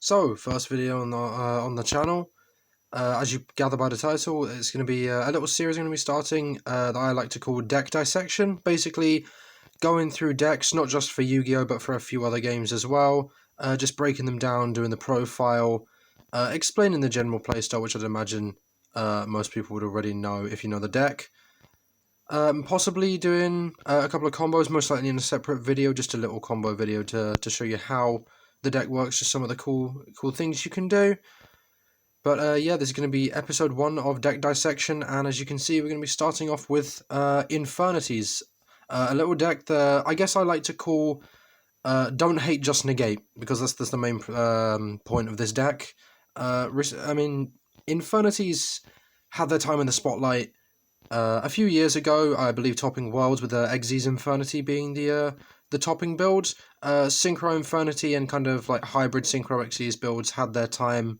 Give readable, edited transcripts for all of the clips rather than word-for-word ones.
So, first video on the channel. As you gather by the title, it's going to be a little series I'm going to be starting that I like to call Deck Dissection. Basically, going through decks, not just for Yu-Gi-Oh, but for a few other games as well. Just breaking them down, doing the profile, explaining the general playstyle, which I'd imagine most people would already know if you know the deck. Possibly doing a couple of combos, most likely in a separate video, just a little combo video to show you how the deck works, just some of the cool things you can do. But yeah, this is going to be episode 1 of Deck Dissection, and as you can see, we're going to be starting off with Infernities, a little deck that I guess I like to call Don't Hate Just Negate, because that's the main point of this deck. I mean, Infernities had their time in the spotlight a few years ago, I believe, topping Worlds with Xyz Infernity being the topping build. Synchro Infernity and kind of like hybrid Synchro Xyz builds had their time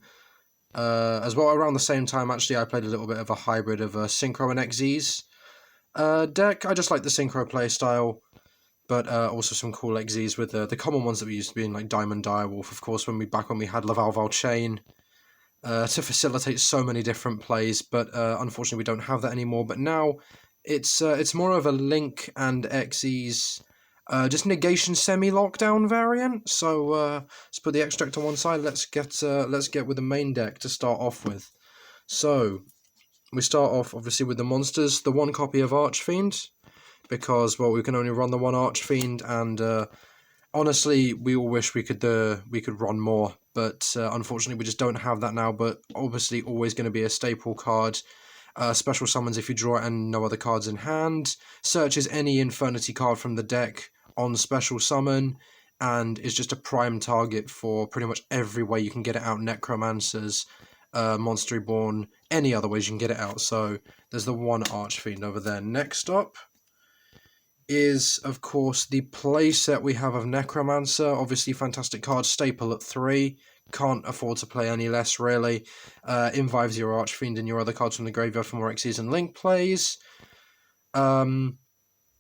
as well. Around the same time, actually, I played a little bit of a hybrid of Synchro and Xyz deck. I just like the Synchro playstyle, but also some cool Xyz with the common ones that we used to be in, like Diamond Direwolf, of course, when we had Laval Chain. To facilitate so many different plays, but unfortunately we don't have that anymore. But now it's more of a Link and Xyz just negation semi-lockdown variant. So let's put the extract on one side. Let's get with the main deck to start off with. So we start off obviously with the monsters, the one copy of Archfiend, because well, we can only run the one Archfiend, and honestly, we all wish we could run more, but unfortunately we just don't have that now. But obviously always going to be a staple card. Special summons if you draw it and no other cards in hand. Searches any Infernity card from the deck on special summon, and is just a prime target for pretty much every way you can get it out. Necromancers, Monster Reborn, any other ways you can get it out. So there's the one Archfiend over there. Next up is, of course, the playset we have of Necromancer. Obviously, fantastic card, staple at 3. Can't afford to play any less, really. Invives your Archfiend and your other cards from the graveyard for more Xyz and Link plays.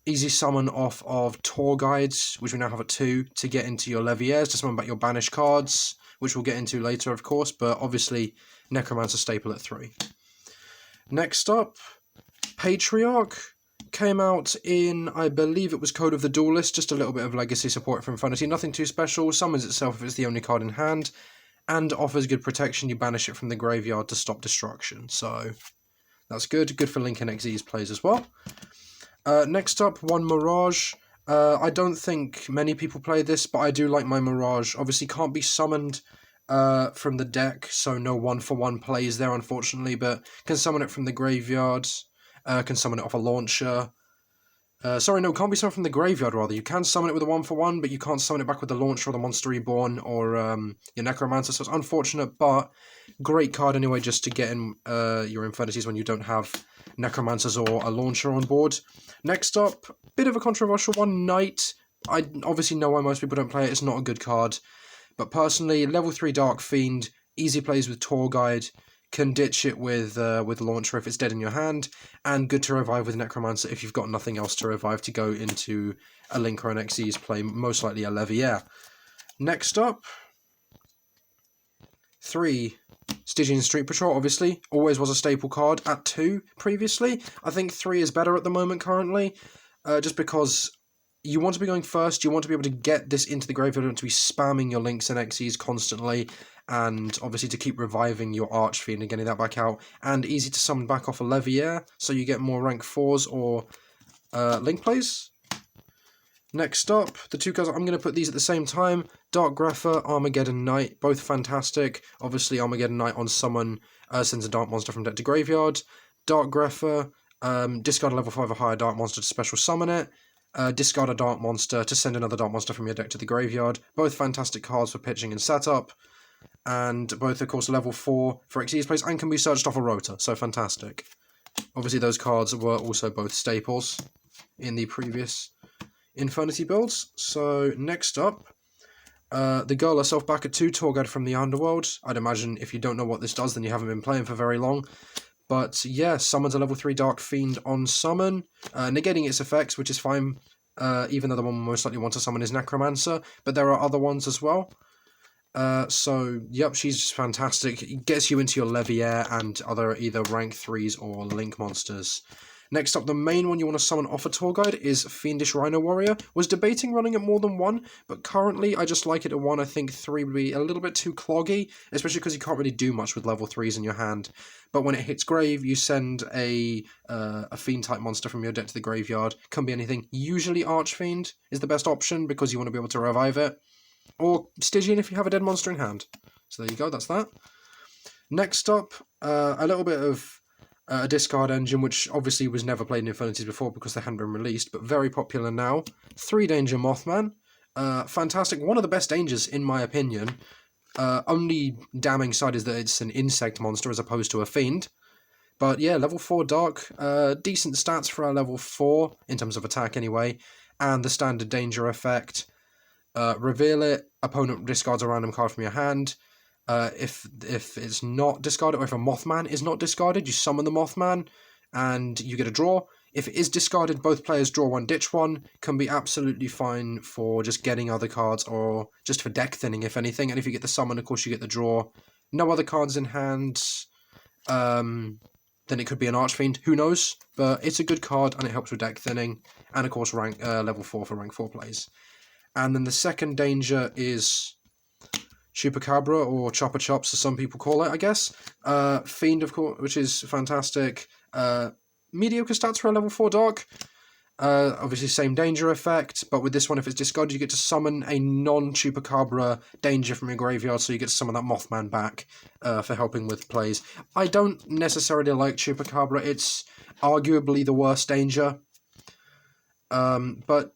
Easy summon off of Tour Guides, which we now have at 2, to get into your Leviers, to summon back your banished cards, which we'll get into later, of course, but obviously, Necromancer staple at 3. Next up, Patriarch. Came out in, I believe it was Code of the Duelist, just a little bit of legacy support for Infernity, nothing too special, summons itself if it's the only card in hand, and offers good protection. You banish it from the graveyard to stop destruction, so that's good for Link and Xyz plays as well. Next up, one Mirage. I don't think many people play this, but I do like my Mirage. Obviously can't be summoned from the deck, so no 1-for-1 plays there, unfortunately, but can summon it from the graveyard. Can summon it off a launcher. Sorry, no, can't be summoned from the graveyard, rather. You can summon it with a 1-for-1, but you can't summon it back with the launcher or the Monster Reborn or your Necromancer, so it's unfortunate, but great card anyway, just to get in your Infinities when you don't have Necromancers or a launcher on board. Next up, bit of a controversial one, Knight. I obviously know why most people don't play it. It's not a good card, but personally, level 3 Dark Fiend, easy plays with Tour Guide, can ditch it with Launcher if it's dead in your hand, and good to revive with Necromancer if you've got nothing else to revive to go into a Link or an Xyz play, most likely a Levier. Next up, 3, Stygian Street Patrol, obviously, always was a staple card at 2 previously. I think 3 is better at the moment currently, just because you want to be going first, you want to be able to get this into the graveyard, you want to be spamming your Links and Xyz constantly, and obviously to keep reviving your Archfiend and getting that back out, and easy to summon back off a Levier, so you get more rank 4s or Link plays. Next up, the 2 cards, I'm going to put these at the same time, Dark Grepher, Armageddon Knight, both fantastic. Obviously Armageddon Knight on summon sends a Dark Monster from deck to graveyard. Dark Grepher, discard a level 5 or higher Dark Monster to special summon it. Discard a Dark Monster to send another Dark Monster from your deck to the graveyard. Both fantastic cards for pitching and setup. And both, of course, level 4 for Xyz plays and can be searched off a Rota, so fantastic. Obviously, those cards were also both staples in the previous Infernity builds. So, next up, the girl herself back at 2, Tour Guide from the Underworld. I'd imagine if you don't know what this does, then you haven't been playing for very long. But yeah, summons a level 3 Dark Fiend on summon, negating its effects, which is fine, even though the one we most likely want to summon is Necromancer, but there are other ones as well. So, yep, she's fantastic. It gets you into your Leviair and other either rank 3s or Link monsters. Next up, the main one you want to summon off a tour guide is Fiendish Rhino Warrior. Was debating running it more than 1, but currently I just like it at 1. I think 3 would be a little bit too cloggy, especially because you can't really do much with level 3s in your hand. But when it hits grave, you send a Fiend-type monster from your deck to the graveyard. Can be anything. Usually Archfiend is the best option because you want to be able to revive it. Or Stygian if you have a dead monster in hand. So there you go, that's that. Next up, a little bit of a discard engine, which obviously was never played in Infernity before because they hadn't been released, but very popular now. 3-Danger Mothman. Fantastic, one of the best dangers in my opinion. Only damning side is that it's an insect monster as opposed to a fiend. But yeah, level 4 Dark, decent stats for a level 4, in terms of attack anyway, and the standard danger effect. Reveal it, opponent discards a random card from your hand. If it's not discarded, or if a Mothman is not discarded, you summon the Mothman, and you get a draw. If it is discarded, both players draw 1, ditch 1. Can be absolutely fine for just getting other cards, or just for deck thinning, if anything. And if you get the summon, of course, you get the draw. No other cards in hand. Then it could be an Archfiend. Who knows? But it's a good card, and it helps with deck thinning. And, of course, level 4 for rank 4 plays. And then the second danger is Chupacabra, or Chopper Chops, as some people call it, I guess. Fiend, of course, which is fantastic. Mediocre stats for a level 4 Dark. Obviously, same danger effect, but with this one, if it's discarded, you get to summon a non-Chupacabra danger from your graveyard, so you get to summon that Mothman back for helping with plays. I don't necessarily like Chupacabra. It's arguably the worst danger. But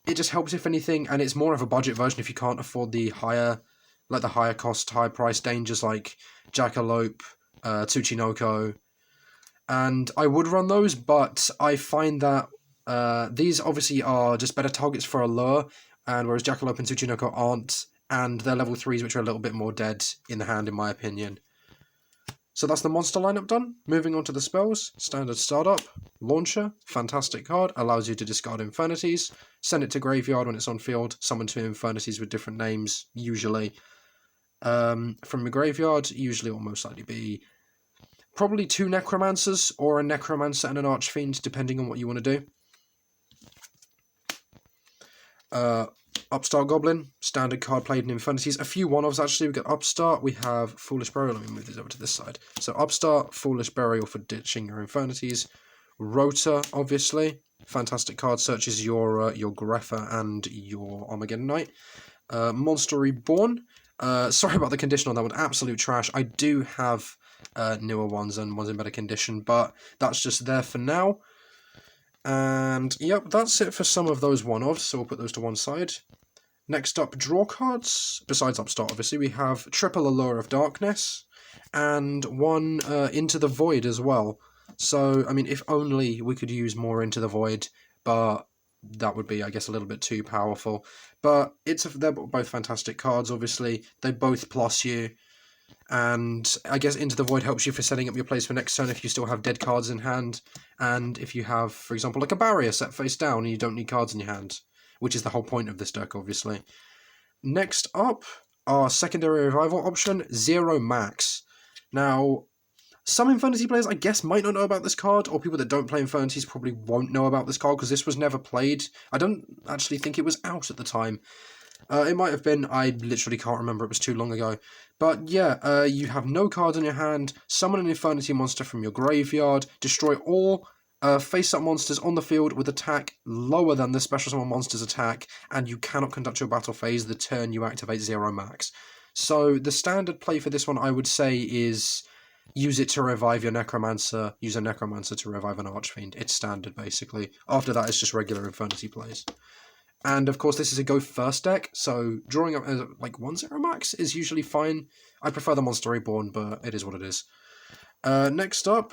it just helps if anything, and it's more of a budget version if you can't afford the higher cost, high price dangers like Jackalope, Tsuchinoko, and I would run those, but I find that these obviously are just better targets for a lure, and whereas Jackalope and Tsuchinoko aren't, and they're level 3s which are a little bit more dead in the hand in my opinion. So that's the monster lineup done. Moving on to the spells. Standard Startup. Launcher. Fantastic card. Allows you to discard Infernities. Send it to graveyard when it's on field. Summon 2 Infernities with different names, usually. From your graveyard, usually it will most likely be probably 2 Necromancers, or a Necromancer and an Archfiend, depending on what you want to do. Upstart Goblin, standard card played in Infinities. A few one-offs actually. We got Upstart, we have Foolish Burial. Let me move this over to this side. So Upstart, Foolish Burial for ditching your Infinities. Rota, obviously. Fantastic card, searches your Greffa and your Armageddon Knight. Monster Reborn. Sorry about the condition on that one. Absolute trash. I do have newer ones and ones in better condition, but that's just there for now. And yep, that's it for some of those one-offs, so we'll put those to one side. Next up, draw cards. Besides Upstart, obviously, we have triple Allure of Darkness, and 1 Into the Void as well. So, I mean, if only we could use more Into the Void, but that would be, I guess, a little bit too powerful. But they're both fantastic cards, obviously. They both plus you. And I guess Into the Void helps you for setting up your plays for next turn if you still have dead cards in hand. And if you have, for example, like a barrier set face down and you don't need cards in your hand, which is the whole point of this deck, obviously. Next up, our secondary revival option, Zero Max. Now, some Infernity players, I guess, might not know about this card, or people that don't play Infernities probably won't know about this card, because this was never played. I don't actually think it was out at the time. It might have been, I literally can't remember, it was too long ago. But yeah, you have no cards in your hand, summon an Infernity monster from your graveyard, destroy all face-up monsters on the field with attack lower than the special summon monster's attack, and you cannot conduct your battle phase the turn you activate Zero Max. So the standard play for this one, I would say, is use it to revive your Necromancer, use a Necromancer to revive an Archfiend. It's standard, basically. After that, it's just regular Infernity plays. And of course, this is a go first deck, so drawing up like 1 Zero Max is usually fine. I prefer the Monster Reborn, but it is what it is. Next up,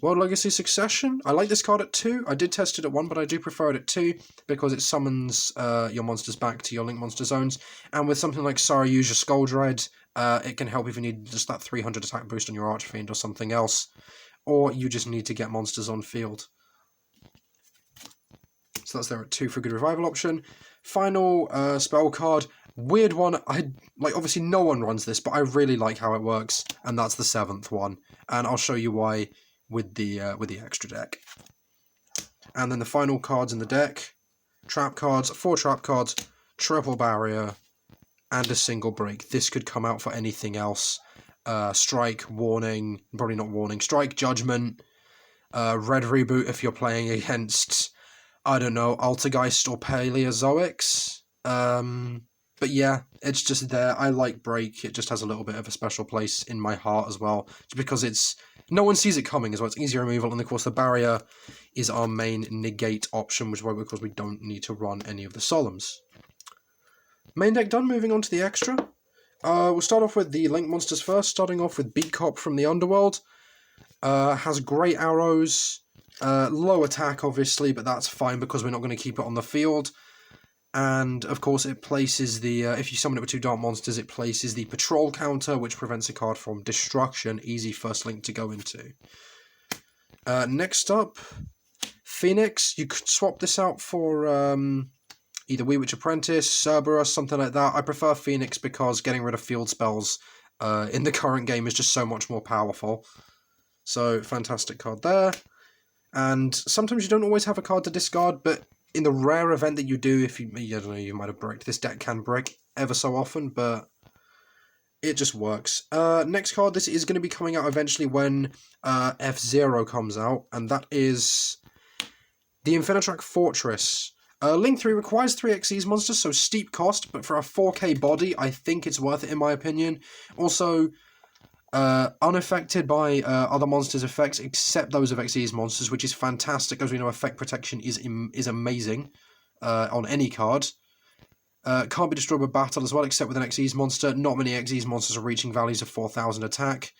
World Legacy Succession. I like this card at 2. I did test it at 1, but I do prefer it at 2 because it summons your monsters back to your Link Monster Zones. And with something like Saryuja Skull Dread, it can help if you need just that 300 attack boost on your Archfiend or something else. Or you just need to get monsters on field. So that's there at 2 for a good revival option. Final spell card, Weird one, obviously no one runs this, but I really like how it works, and that's the 7th one. And I'll show you why with the extra deck. And then the final cards in the deck, trap cards, 4 trap cards, triple barrier, and a single break. This could come out for anything else. Strike, warning, probably not warning, strike, judgment, red reboot if you're playing against, I don't know, Altergeist or Paleozoics. But yeah, it's just there. I like break. It just has a little bit of a special place in my heart as well, just because no one sees it coming as well. It's easy removal, and of course the barrier is our main negate option, which is why because we don't need to run any of the solemns. Main deck done. Moving on to the extra. We'll start off with the Link monsters first, starting off with Beat Cop from the Underworld. Has great arrows, low attack obviously, but that's fine because we're not going to keep it on the field. And of course it places the, if you summon it with 2 dark monsters, it places the patrol counter, which prevents a card from destruction. Easy first link to go into. Next up, Phoenix. You could swap this out for either Wee Witch Apprentice, Cerberus, something like that. I prefer Phoenix because getting rid of field spells in the current game is just so much more powerful. So, fantastic card there. And sometimes you don't always have a card to discard, but in the rare event that you do, if you don't know, you might have bricked. This deck can brick ever so often, but it just works. Next card, this is going to be coming out eventually when F-Zero comes out, and that is the Infernity Fortress. Link 3 requires 3 Xyz monsters, so steep cost, but for a 4k body, I think it's worth it in my opinion. Also, unaffected by other monsters' effects, except those of Xyz monsters, which is fantastic, as we know effect protection is amazing on any card. Can't be destroyed by battle as well, except with an Xyz monster. Not many Xyz monsters are reaching values of 4,000 attack.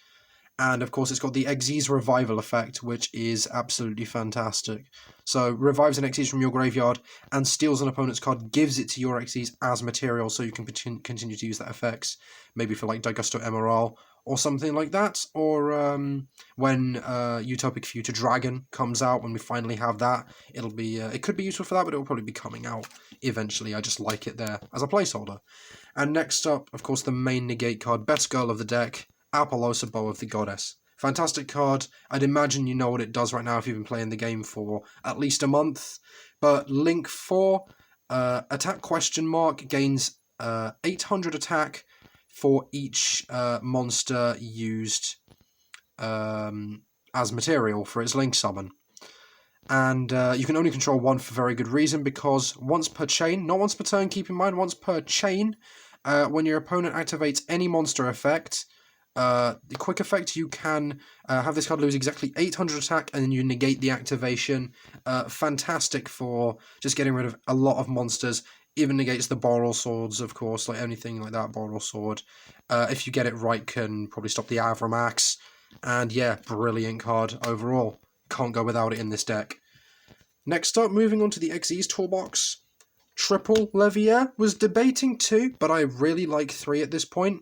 And of course it's got the Xyz revival effect, which is absolutely fantastic. So revives an Xyz from your graveyard and steals an opponent's card, gives it to your Xyz as material, so you can continue to use that effects, maybe for like Digusto Emerald or something like that, or when Utopic Future Dragon comes out, when we finally have that, it'll be it could be useful for that, but it'll probably be coming out eventually. I just like it there as a placeholder. And next up, of course, the main negate card, best girl of the deck, Apollosa, Bow of the Goddess. Fantastic card. I'd imagine you know what it does right now if you've been playing the game for at least a month. But Link 4, attack question mark, gains 800 attack for each monster used as material for its Link summon. And you can only control 1 for very good reason, because once per chain, not once per turn, keep in mind, once per chain, when your opponent activates any monster effect, the quick effect, you can have this card lose exactly 800 attack, and then you negate the activation. Fantastic for just getting rid of a lot of monsters. Even negates the Boral Swords, of course, like anything like that, Boral Sword. If you get it right, can probably stop the Avramax. And yeah, brilliant card overall. Can't go without it in this deck. Next up, moving on to the Xyz toolbox. Triple Levier. Was debating 2, but I really like 3 at this point.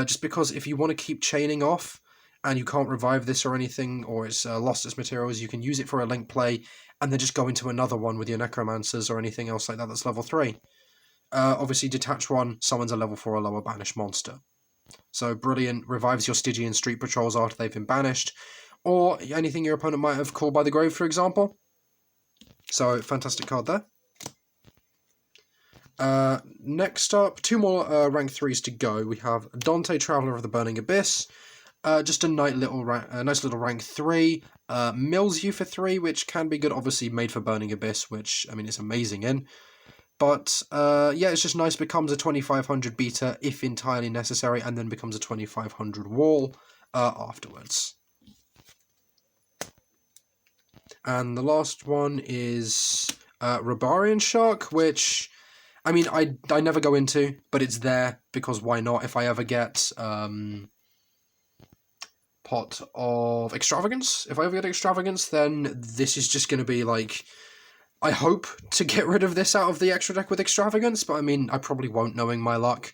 Just because if you want to keep chaining off and you can't revive this or anything, or it's lost its materials, you can use it for a link play and then just go into another one with your Necromancers or anything else like that that's level 3. Obviously, detach 1 summons a level 4 or lower banished monster. So brilliant, revives your Stygian Street Patrols after they've been banished, or anything your opponent might have called by the grave, for example. So, fantastic card there. Next up, 2 more rank 3s to go. We have Dante, Traveller of the Burning Abyss. Just a nice little rank 3. Mills you for 3, which can be good. Obviously made for Burning Abyss, which, I mean, it's amazing in. But, yeah, it's just nice. Becomes a 2500 beta if entirely necessary, and then becomes a 2500 wall afterwards. And the last one is Rabarian Shark, which, I mean, I never go into, but it's there, because why not? If I ever get Pot of Extravagance, then this is just going to be like, I hope to get rid of this out of the extra deck with Extravagance, but I mean, I probably won't, knowing my luck.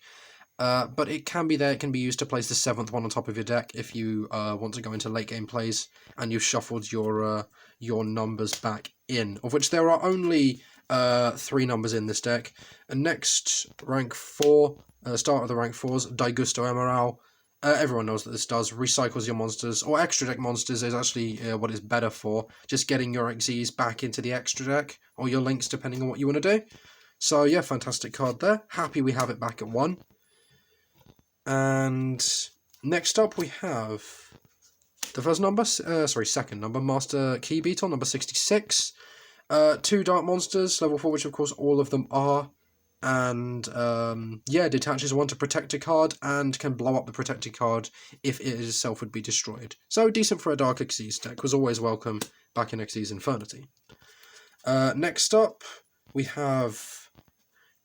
But it can be there. It can be used to place the 7th one on top of your deck if you want to go into late game plays and you've shuffled your numbers back in, of which there are only 3 numbers in this deck. And next, rank 4, start of the rank 4s, Daigusto Emerald. Everyone knows that this does. Recycles your monsters, or extra deck monsters is actually what it's better for. Just getting your XEs back into the extra deck, or your links, depending on what you want to do. So yeah, fantastic card there. Happy we have it back at 1. And next up we have the second number, Master Key Beetle, number 66. 2 Dark Monsters, level 4, which of course all of them are. And yeah, detaches 1 to protect a card and can blow up the protected card if it itself would be destroyed. So decent for a Dark Xyz deck, was always welcome back in Xyz Infernity. Next up, we have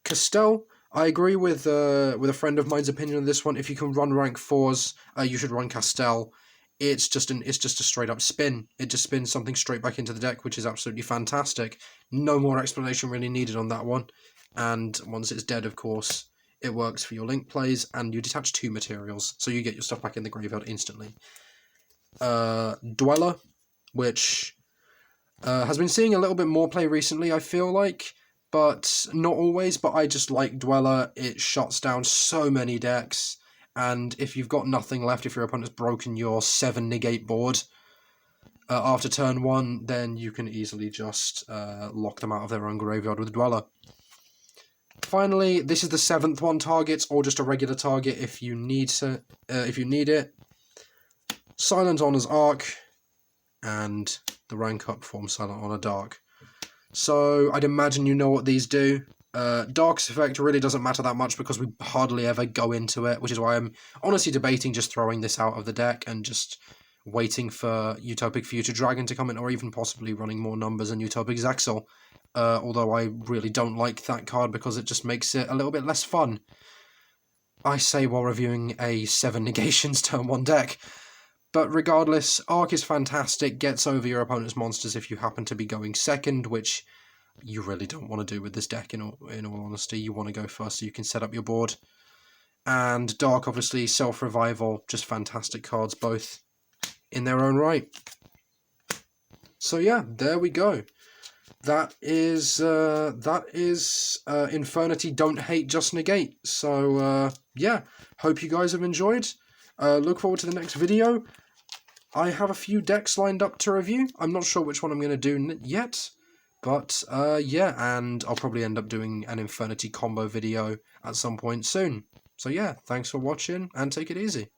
Castell. I agree with a friend of mine's opinion on this one. If you can run rank 4s, you should run Castell. It's just a straight up spin. It just spins something straight back into the deck, which is absolutely fantastic. No more explanation really needed on that one. And once it's dead, of course, it works for your link plays, and you detach 2 materials, so you get your stuff back in the graveyard instantly. Dweller, which has been seeing a little bit more play recently, I feel like, but not always, but I just like Dweller. It shuts down so many decks, and if you've got nothing left, if your opponent's broken your 7 negate board after turn 1, then you can easily just lock them out of their own graveyard with Dweller. Finally, this is the 7th one, targets, or just a regular target if you need it. Silent Honor's Arc, and the rank up form Silent Honor Dark. So I'd imagine you know what these do. Dark's effect really doesn't matter that much because we hardly ever go into it, which is why I'm honestly debating just throwing this out of the deck and just waiting for Utopic Future Dragon to come in, or even possibly running more numbers in Utopic Zexal. Although I really don't like that card because it just makes it a little bit less fun. I say while reviewing a 7 negations turn 1 deck. But regardless, Arc is fantastic, gets over your opponent's monsters if you happen to be going second, which you really don't want to do with this deck in all honesty. You want to go first so you can set up your board. And Dark, obviously, Self-Revival, just fantastic cards, both in their own right. So yeah, there we go. That is Infernity Don't Hate Just Negate. So yeah, hope you guys have enjoyed. Look forward to the next video. I have a few decks lined up to review. I'm not sure which one I'm going to do yet, but yeah, and I'll probably end up doing an Infernity combo video at some point soon. So yeah, thanks for watching, and take it easy.